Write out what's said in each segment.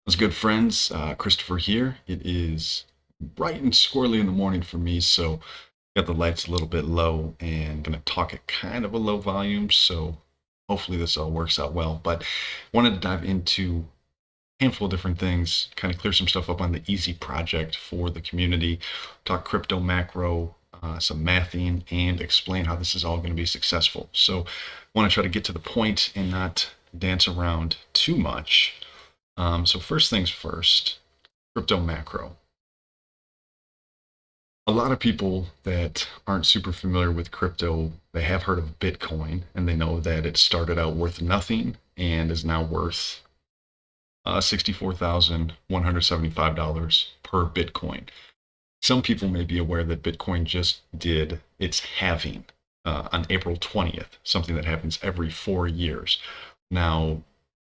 What's good, friends? Christopher here. It is bright and squirrely in the morning for me, so got the lights a little bit low and gonna talk at kind of a low volume, so hopefully this all works out well. But wanted to dive into a handful of different things, kind of clear some stuff up on the EZY project for the community, talk crypto macro, some mathing, and explain how this is all going to be successful. So want to try to get to the point and not dance around too much. So first things first, crypto macro. A lot of people that aren't super familiar with crypto, they have heard of Bitcoin and they know that it started out worth nothing and is now worth $64,175 per Bitcoin. Some people may be aware that Bitcoin just did its halving on April 20th, something that happens every 4 years. Now,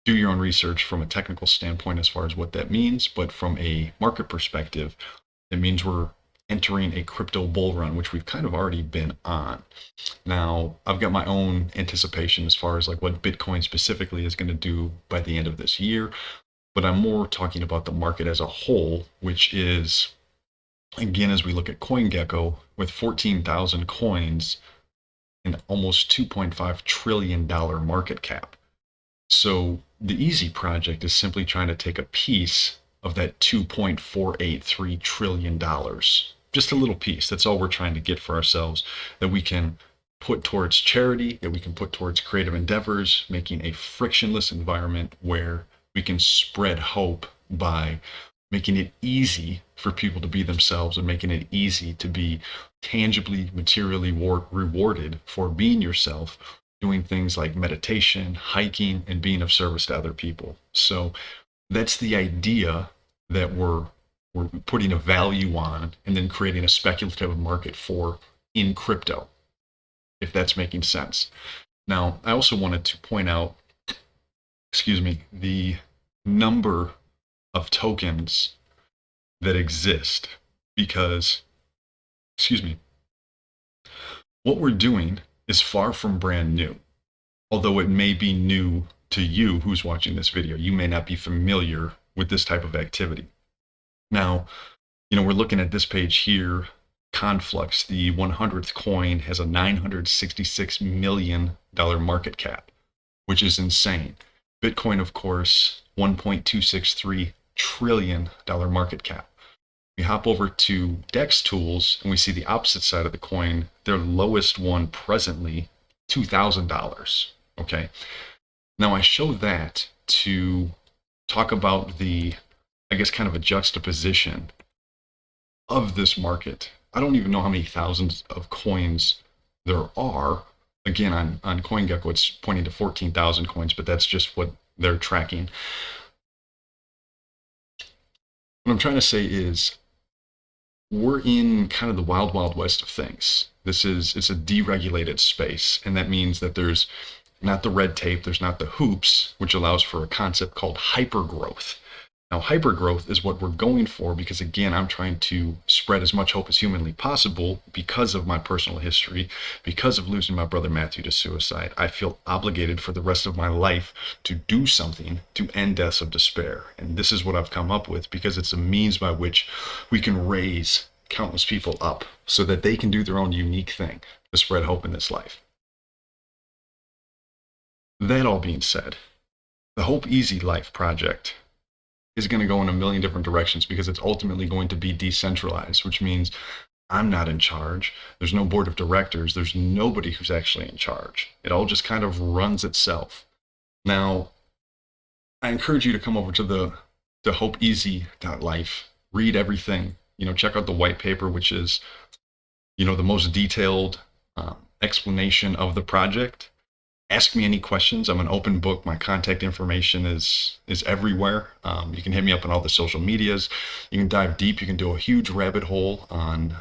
do your own research from a technical standpoint as far as what that means, but from a market perspective, it means we're entering a crypto bull run, which we've kind of already been on. Now, I've got my own anticipation as far as like what Bitcoin specifically is going to do by the end of this year, but I'm more talking about the market as a whole, which is, again, as we look at CoinGecko with 14,000 coins and almost $2.5 trillion market cap. So the EZY project is simply trying to take a piece of that $2.483 trillion. Just a little piece. That's all we're trying to get for ourselves that we can put towards charity, that we can put towards creative endeavors, making a frictionless environment where we can spread hope by making it easy for people to be themselves and making it easy to be tangibly, materially rewarded for being yourself, doing things like meditation, hiking, and being of service to other people. So that's the idea that we're putting a value on and then creating a speculative market for in crypto, if that's making sense. Now, I also wanted to point out, the number of tokens that exist because, excuse me, what we're doing is far from brand new. Although it may be new to you who's watching this video, you may not be familiar with this type of activity. Now, we're looking at this page here. Conflux, the 100th coin, has a $966 million market cap, which is insane. Bitcoin, of course, $1.263 trillion market cap. We hop over to DEX tools and we see the opposite side of the coin, their lowest one presently, $2,000. Okay. Now I show that to talk about the, I guess, kind of a juxtaposition of this market. I don't even know how many thousands of coins there are. Again, on CoinGecko, it's pointing to 14,000 coins, but that's just what they're tracking. What I'm trying to say is we're in kind of the wild, wild west of things. It's a deregulated space, and that means that there's not the red tape, there's not the hoops, which allows for a concept called hypergrowth. Now, hypergrowth is what we're going for because, again, I'm trying to spread as much hope as humanly possible because of my personal history, because of losing my brother Matthew to suicide. I feel obligated for the rest of my life to do something to end deaths of despair. And this is what I've come up with because it's a means by which we can raise countless people up so that they can do their own unique thing to spread hope in this life. That all being said, the hopezy.life project is going to go in a million different directions because it's ultimately going to be decentralized, which means I'm not in charge. There's no board of directors. There's nobody who's actually in charge. It all just kind of runs itself. Now, I encourage you to come over to the hopezy.life, read everything, check out the white paper, which is, the most detailed explanation of the project. Ask me any questions. I'm an open book. My contact information is everywhere. You can hit me up on all the social medias. You can dive deep. You can do a huge rabbit hole on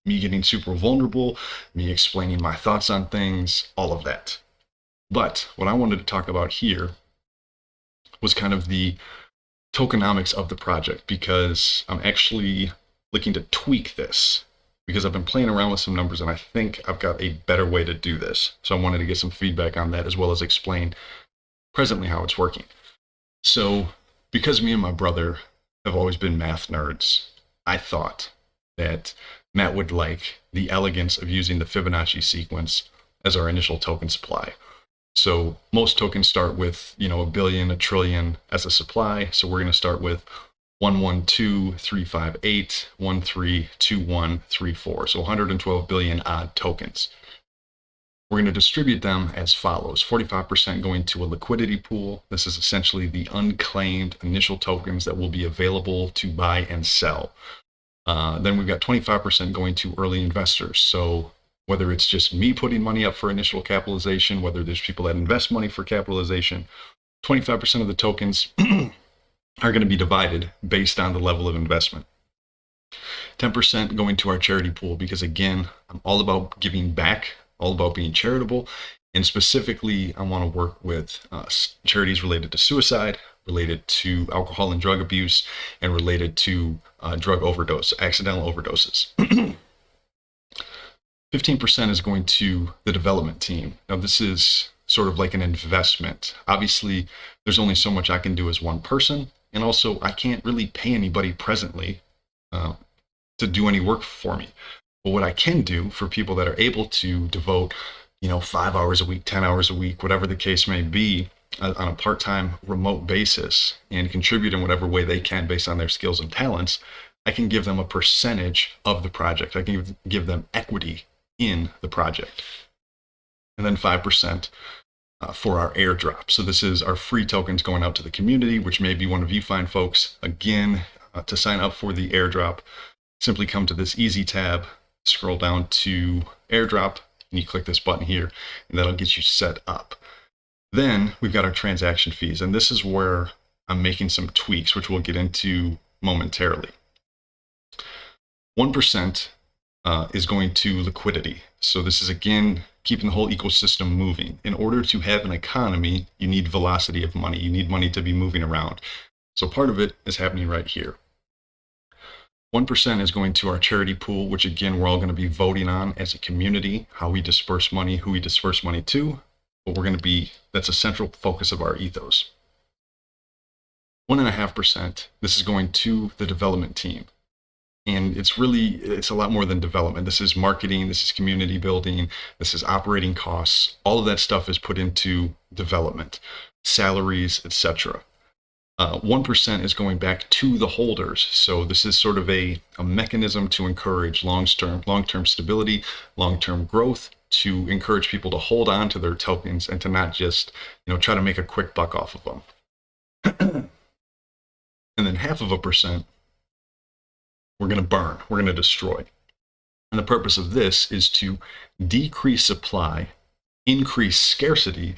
me getting super vulnerable, me explaining my thoughts on things, all of that. But what I wanted to talk about here was kind of the tokenomics of the project because I'm actually looking to tweak this because I've been playing around with some numbers and I think I've got a better way to do this. So I wanted to get some feedback on that as well as explain presently how it's working. So Because me and my brother have always been math nerds, I thought that Matt would like the elegance of using the Fibonacci sequence as our initial token supply. So most tokens start with, a billion, a trillion as a supply. So we're going to start with 112,358, 132134. So 112 billion odd tokens. We're going to distribute them as follows: 45% going to a liquidity pool. This is essentially the unclaimed initial tokens that will be available to buy and sell. Then we've got 25% going to early investors. So whether it's just me putting money up for initial capitalization, whether there's people that invest money for capitalization, 25% of the tokens are going to be divided based on the level of investment. 10% going to our charity pool, because again, I'm all about giving back, all about being charitable. And specifically, I want to work with charities related to suicide, related to alcohol and drug abuse, and related to drug overdose, accidental overdoses. 15% is going to the development team. Now, this is sort of like an investment. Obviously, there's only so much I can do as one person. And also, I can't really pay anybody presently to do any work for me. But what I can do for people that are able to devote, 5 hours a week, 10 hours a week, whatever the case may be, on a part-time remote basis, and contribute in whatever way they can based on their skills and talents, I can give them a percentage of the project. I can give them equity in the project. And then 5% for our airdrop. So this is our free tokens going out to the community, which may be one of you fine folks. Again, to sign up for the airdrop, simply come to this EZY tab, scroll down to airdrop, and you click this button here, and that'll get you set up. Then we've got our transaction fees, and this is where I'm making some tweaks, which we'll get into momentarily. 1% is going to liquidity. So this is, again, keeping the whole ecosystem moving. In order to have an economy, you need velocity of money. You need money to be moving around. So part of it is happening right here. 1% is going to our charity pool, which again, we're all going to be voting on as a community, how we disperse money, who we disperse money to. But that's a central focus of our ethos. 1.5%, this is going to the development team. And it's a lot more than development. This is marketing, this is community building, this is operating costs. All of that stuff is put into development, salaries, etc. 1% is going back to the holders. So this is sort of a mechanism to encourage long-term stability, long-term growth, to encourage people to hold on to their tokens and to not just, try to make a quick buck off of them. And then 0.5%, we're going to burn, we're going to destroy. And the purpose of this is to decrease supply, increase scarcity,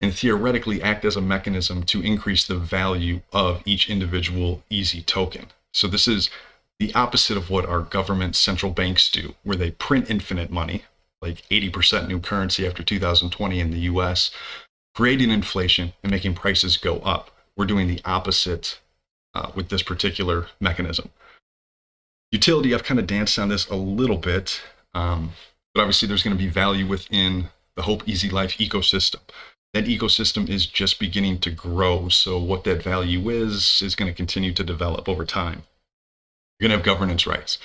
and theoretically act as a mechanism to increase the value of each individual EZY token. So this is the opposite of what our government central banks do, where they print infinite money, like 80% new currency after 2020 in the US, creating inflation and making prices go up. We're doing the opposite with this particular mechanism. Utility, I've kind of danced on this a little bit, but obviously there's going to be value within the hopezy.life ecosystem. That ecosystem is just beginning to grow, so what that value is going to continue to develop over time. You're going to have governance rights.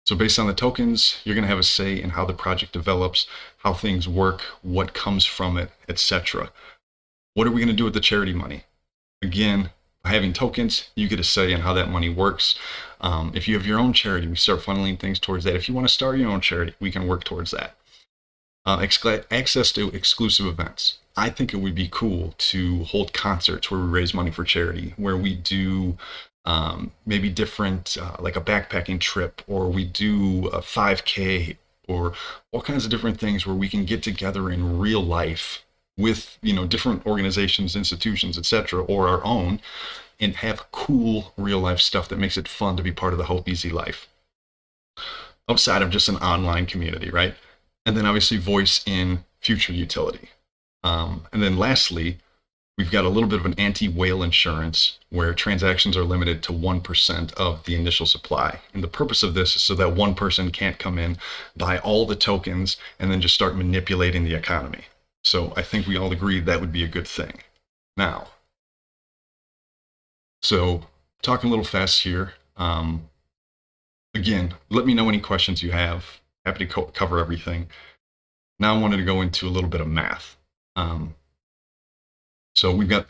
So based on the tokens, you're going to have a say in how the project develops, how things work, what comes from it, etc. What are we going to do with the charity money? Again, by having tokens, you get a say in how that money works. If you have your own charity, we start funneling things towards that. If you want to start your own charity, we can work towards that. Access to exclusive events. I think it would be cool to hold concerts where we raise money for charity, where we do maybe different, like a backpacking trip, or we do a 5K, or all kinds of different things where we can get together in real life with, different organizations, institutions, etc., or our own, and have cool real life stuff that makes it fun to be part of the hopezy life outside of just an online community, right? And then obviously voice in future utility. And then lastly, we've got a little bit of an anti-whale insurance where transactions are limited to 1% of the initial supply. And the purpose of this is so that one person can't come in, buy all the tokens, and then just start manipulating the economy. So I think we all agree that would be a good thing. Now, So talking a little fast here. Again, let me know any questions you have. Happy to cover everything. Now I wanted to go into a little bit of math. So we've got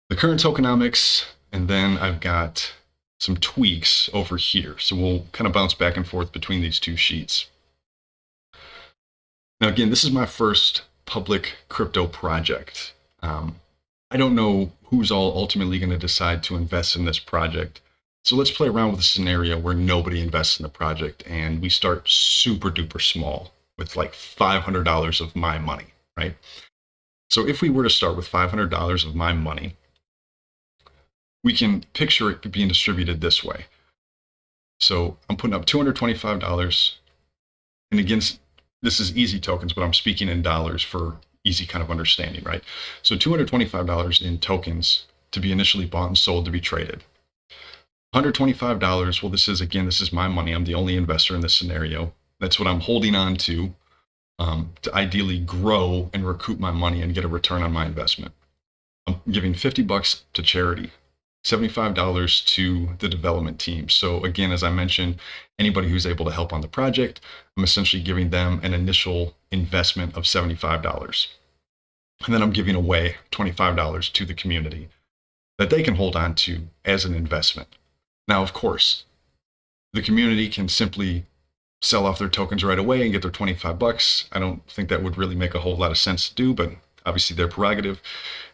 the current tokenomics, and then I've got some tweaks over here. So we'll kind of bounce back and forth between these two sheets. Now, again, this is my first public crypto project. I don't know who's all ultimately going to decide to invest in this project. So let's play around with a scenario where nobody invests in the project and we start super duper small with like $500 of my money, right? So if we were to start with $500 of my money, we can picture it being distributed this way. So I'm putting up $225. And again, this is EZY tokens, but I'm speaking in dollars for easy kind of understanding, right? So $225 in tokens to be initially bought and sold to be traded. $125, well, this is my money. I'm the only investor in this scenario. That's what I'm holding on to ideally grow and recoup my money and get a return on my investment. I'm giving $50 to charity, $75 to the development team. So again, as I mentioned, anybody who's able to help on the project, I'm essentially giving them an initial investment of $75. And then I'm giving away $25 to the community that they can hold on to as an investment. Now, of course, the community can simply sell off their tokens right away and get their $25. I don't think that would really make a whole lot of sense to do, but obviously their prerogative.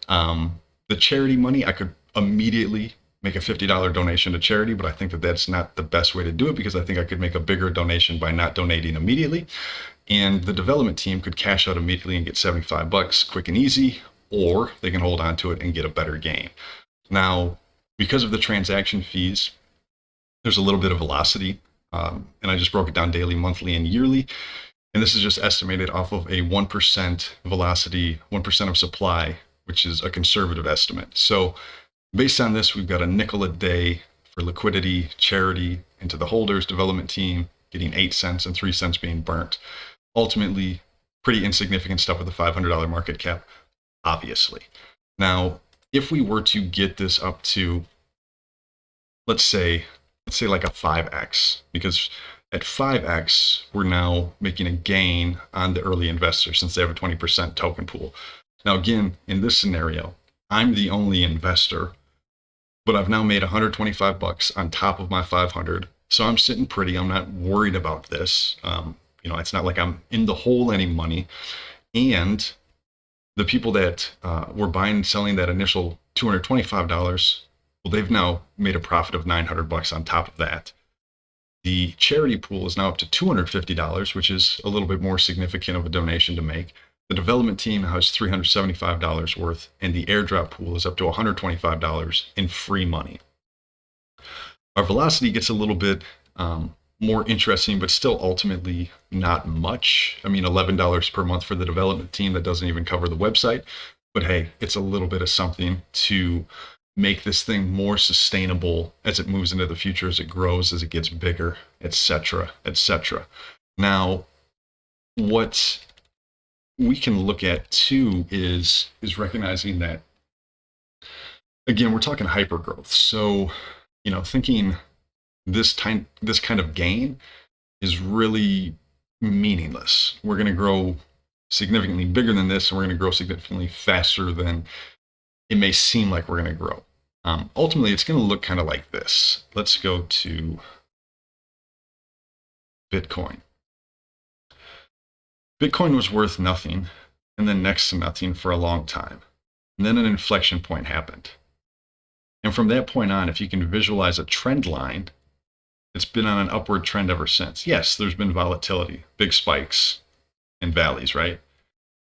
The charity money, I could immediately make a $50 donation to charity, but I think that that's not the best way to do it because I think I could make a bigger donation by not donating immediately. And the development team could cash out immediately and get $75 quick and easy, or they can hold on to it and get a better gain. Now, because of the transaction fees, there's a little bit of velocity, and I just broke it down daily, monthly, and yearly. And this is just estimated off of a 1% velocity, 1% of supply, which is a conservative estimate. So based on this, we've got a nickel a day for liquidity, charity, and to the holders, development team, getting 8 cents and 3 cents being burnt. Ultimately, pretty insignificant stuff with a $500 market cap, obviously. Now, if we were to get this up to, let's say like a 5x, because at 5x, we're now making a gain on the early investor since they have a 20% token pool. Now, again, in this scenario, I'm the only investor, but I've now made $125 on top of my 500. So I'm sitting pretty. I'm not worried about this. It's not like I'm in the hole any money. And the people that were buying and selling that initial $225, well, they've now made a profit of $900 on top of that. The charity pool is now up to $250, which is a little bit more significant of a donation to make. The development team has $375 worth, and the airdrop pool is up to $125 in free money. Our velocity gets a little bit more interesting, but still ultimately not much. I mean, $11 per month for the development team, that doesn't even cover the website. But hey, it's a little bit of something to make this thing more sustainable as it moves into the future, as it grows, as it gets bigger, etc., etc. Now, what we can look at too is recognizing that, again, we're talking hypergrowth. So, thinking this kind of gain is really meaningless. We're going to grow significantly bigger than this, and we're going to grow significantly faster than it may seem like we're going to grow. Ultimately, it's going to look kind of like this. Let's go to Bitcoin. Bitcoin was worth nothing, and then next to nothing for a long time. And then an inflection point happened. And from that point on, if you can visualize a trend line, it's been on an upward trend ever since. Yes, there's been volatility, big spikes and valleys, right?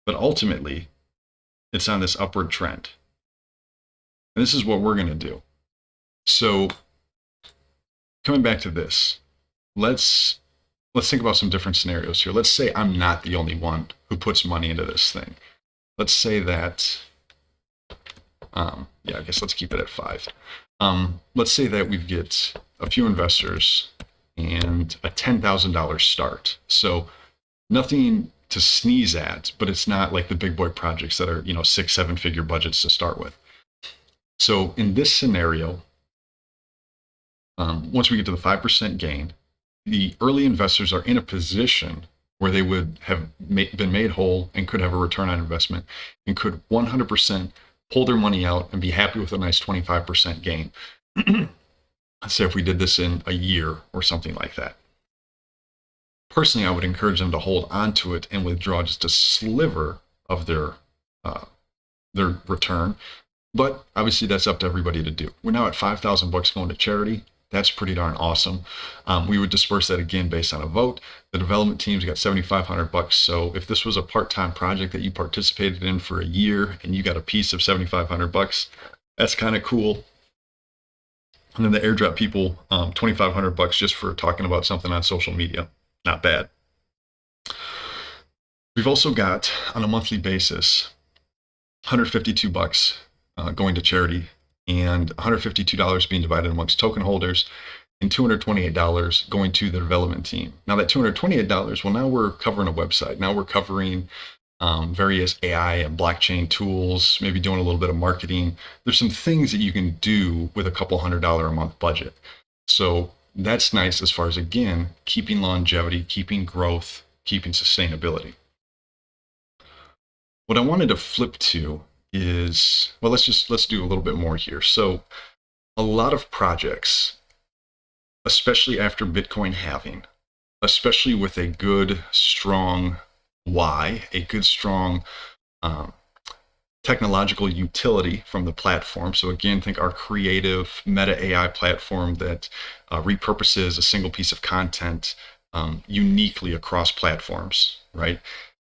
But ultimately, it's on this upward trend. And this is what we're going to do. So coming back to this, let's think about some different scenarios here. Let's say I'm not the only one who puts money into this thing. Let's say that, I guess let's keep it at 5. Let's say that we get a few investors and a $10,000 start. So nothing to sneeze at, but it's not like the big boy projects that are, 6-7 figure budgets to start with. So in this scenario, once we get to the 5% gain, the early investors are in a position where they would have been made whole and could have a return on investment and could 100% pull their money out and be happy with a nice 25% gain. Let's say if we did this in a year or something like that. Personally, I would encourage them to hold on to it and withdraw just a sliver of their return. But obviously, that's up to everybody to do. We're now at $5,000 going to charity. That's pretty darn awesome. We would disperse that again based on a vote. The development team's got $7,500. So if this was a part-time project that you participated in for a year and you got a piece of $7,500, that's kind of cool. And then the airdrop people, $2,500 just for talking about something on social media. Not bad. We've also got on a monthly basis, $152 going to charity and $152 being divided amongst token holders and $228 going to the development team. Now that $228, well, now we're covering a website. Now we're covering various AI and blockchain tools, maybe doing a little bit of marketing. There's some things that you can do with a couple $100 a month budget. So that's nice as far as, again, keeping longevity, keeping growth, keeping sustainability. What I wanted to flip to is, well, let's do a little bit more here. So a lot of projects, especially after Bitcoin halving, especially with a good, strong why, a good, strong technological utility from the platform. So again, think our creative meta AI platform that repurposes a single piece of content uniquely across platforms, right?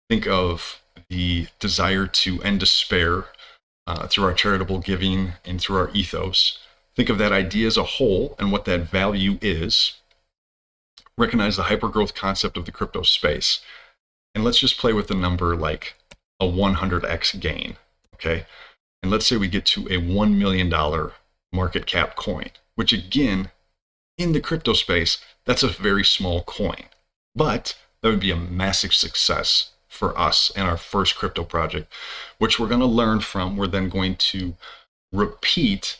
Think of the desire to end despair through our charitable giving and through our ethos. Think of that idea as a whole and what that value is. Recognize the hypergrowth concept of the crypto space. And let's just play with the number like a 100x gain, okay? And let's say we get to a $1 million market cap coin, which again, in the crypto space, that's a very small coin. But that would be a massive success for us and our first crypto project, which we're going to learn from. We're then going to tweet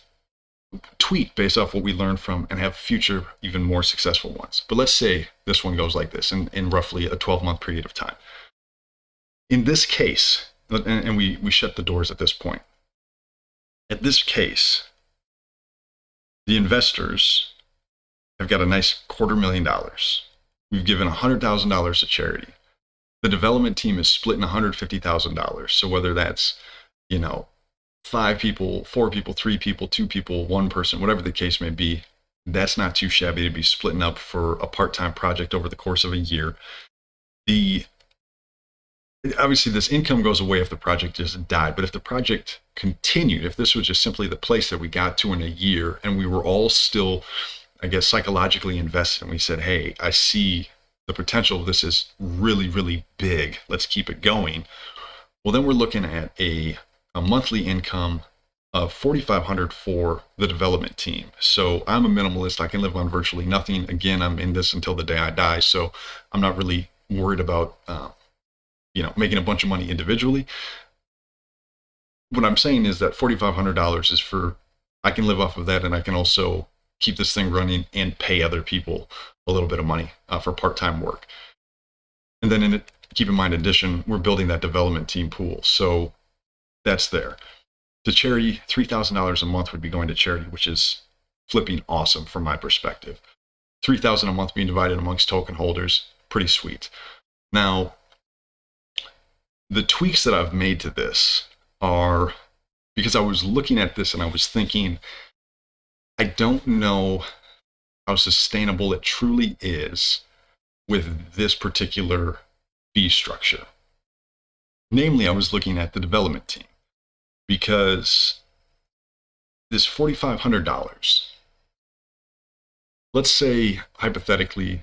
based off what we learned from and have future even more successful ones. But let's say this one goes like this in roughly a 12-month period of time. In this case, and we shut the doors at this point. At this case, the investors have got a nice $250,000. We've given $100,000 to charity. The development team is splitting $150,000. So whether that's, 5 people, 4 people, 3 people, 2 people, 1 person, whatever the case may be, that's not too shabby to be splitting up for a part-time project over the course of a year. Obviously, this income goes away if the project just died, but if the project continued, if this was just simply the place that we got to in a year and we were all still, I guess, psychologically invested and we said, hey, I see the potential of this is really, really big. Let's keep it going. Well, then we're looking at a monthly income of $4,500 for the development team. So I'm a minimalist. I can live on virtually nothing. Again, I'm in this until the day I die. So I'm not really worried about, making a bunch of money individually. What I'm saying is that $4,500 is for, I can live off of that and I can also keep this thing running and pay other people a little bit of money for part-time work. And then keep in mind, in addition, we're building that development team pool. So that's there. The charity, $3,000 a month would be going to charity, which is flipping awesome from my perspective. $3,000 a month being divided amongst token holders, pretty sweet. Now, the tweaks that I've made to this are because I was looking at this and I was thinking, I don't know how sustainable it truly is with this particular fee structure. Namely, I was looking at the development team because this $4,500, let's say hypothetically,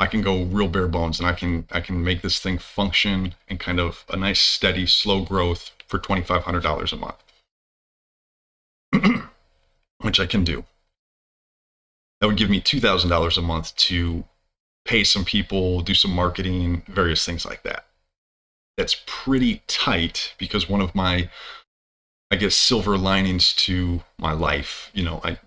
I can go real bare bones and I can make this thing function and kind of a nice steady slow growth for $2,500 a month, which I can do. That would give me $2,000 a month to pay some people, do some marketing, various things like that. That's pretty tight because one of my I guess, silver linings to my life. I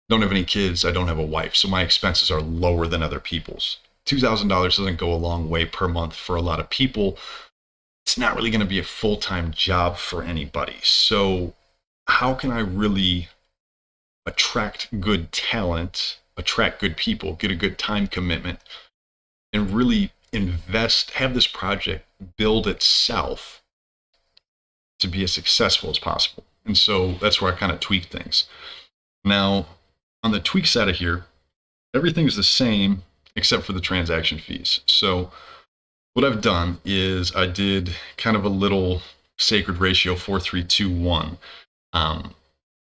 don't have any kids. I don't have a wife. So my expenses are lower than other people's. $2,000 doesn't go a long way per month for a lot of people. It's not really going to be a full-time job for anybody. So how can I really attract good talent, attract good people, get a good time commitment, and really invest, have this project build itself to be as successful as possible? And so that's where I kind of tweak things. Now, on the tweak side of here, everything's the same except for the transaction fees. So what I've done is I did kind of a little sacred ratio 4-3-2-1,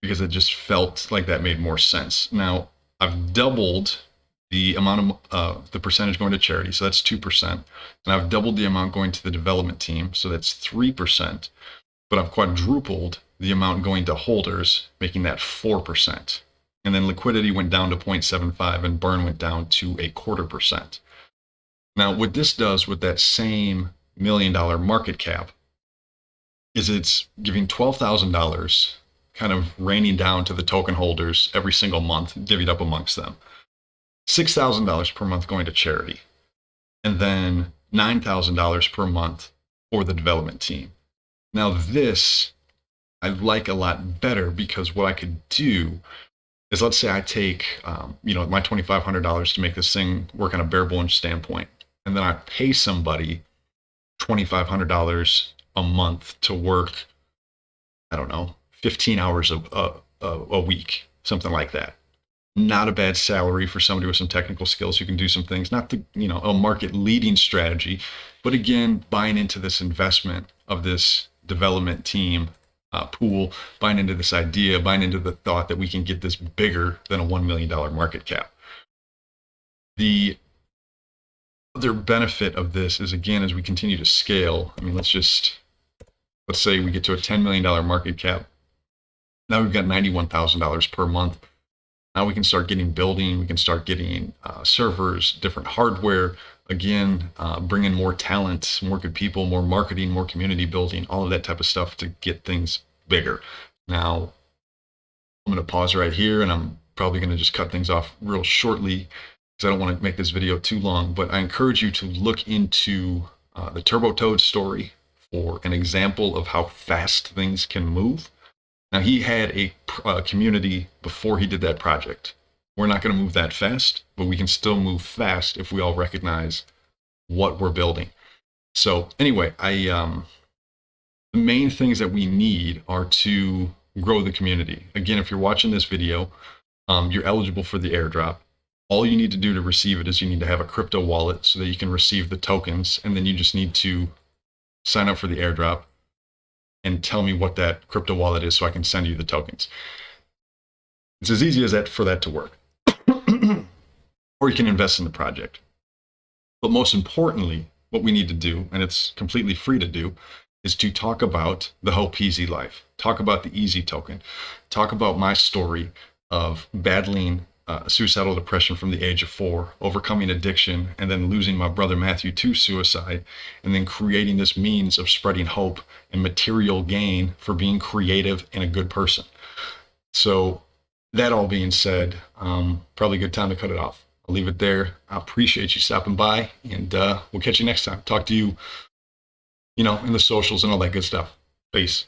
because it just felt like that made more sense. Now, I've doubled the amount of the percentage going to charity, so that's 2%. And I've doubled the amount going to the development team, so that's 3%. But I've quadrupled the amount going to holders, making that 4%. And then liquidity went down to 0.75 and burn went down to 0.25%. Now, what this does with that same $1 million market cap is it's giving $12,000 kind of raining down to the token holders every single month, divvied up amongst them. $6,000 per month going to charity, and then $9,000 per month for the development team. Now, this I like a lot better because what I could do is, let's say I take, my $2,500 to make this thing work on a bare bones standpoint, and then I pay somebody $2,500 a month to work, I don't know, 15 hours a week, something like that. Not a bad salary for somebody with some technical skills who can do some things. Not a market leading strategy, but again, buying into this investment of this development team pool, buying into this idea, buying into the thought that we can get this bigger than a $1 million market cap. The other benefit of this is, again, as we continue to scale, I mean, let's say we get to a $10 million market cap. Now we've got $91,000 per month. Now we can start getting building, we can start getting servers, different hardware, again, bring in more talent, more good people, more marketing, more community building, all of that type of stuff to get things bigger. Now, I'm going to pause right here, and I'm probably going to just cut things off real shortly because I don't want to make this video too long, but I encourage you to look into the Turbo Toad story for an example of how fast things can move. Now, he had a community before he did that project. We're not going to move that fast, but we can still move fast if we all recognize what we're building. So anyway, the main things that we need are to grow the community. Again, if you're watching this video, you're eligible for the airdrop. All you need to do to receive it is you need to have a crypto wallet so that you can receive the tokens, and then you just need to sign up for the airdrop and tell me what that crypto wallet is so I can send you the tokens. It's as easy as that for that to work. Or you can invest in the project. But most importantly, what we need to do, and it's completely free to do, is to talk about the hopezy life, talk about the EZY token, talk about my story of battling suicidal depression from the age of 4, overcoming addiction, and then losing my brother Matthew to suicide, and then creating this means of spreading hope and material gain for being creative and a good person. So that all being said, probably a good time to cut it off. I'll leave it there. I appreciate you stopping by, and we'll catch you next time. Talk to you, in the socials and all that good stuff. Peace.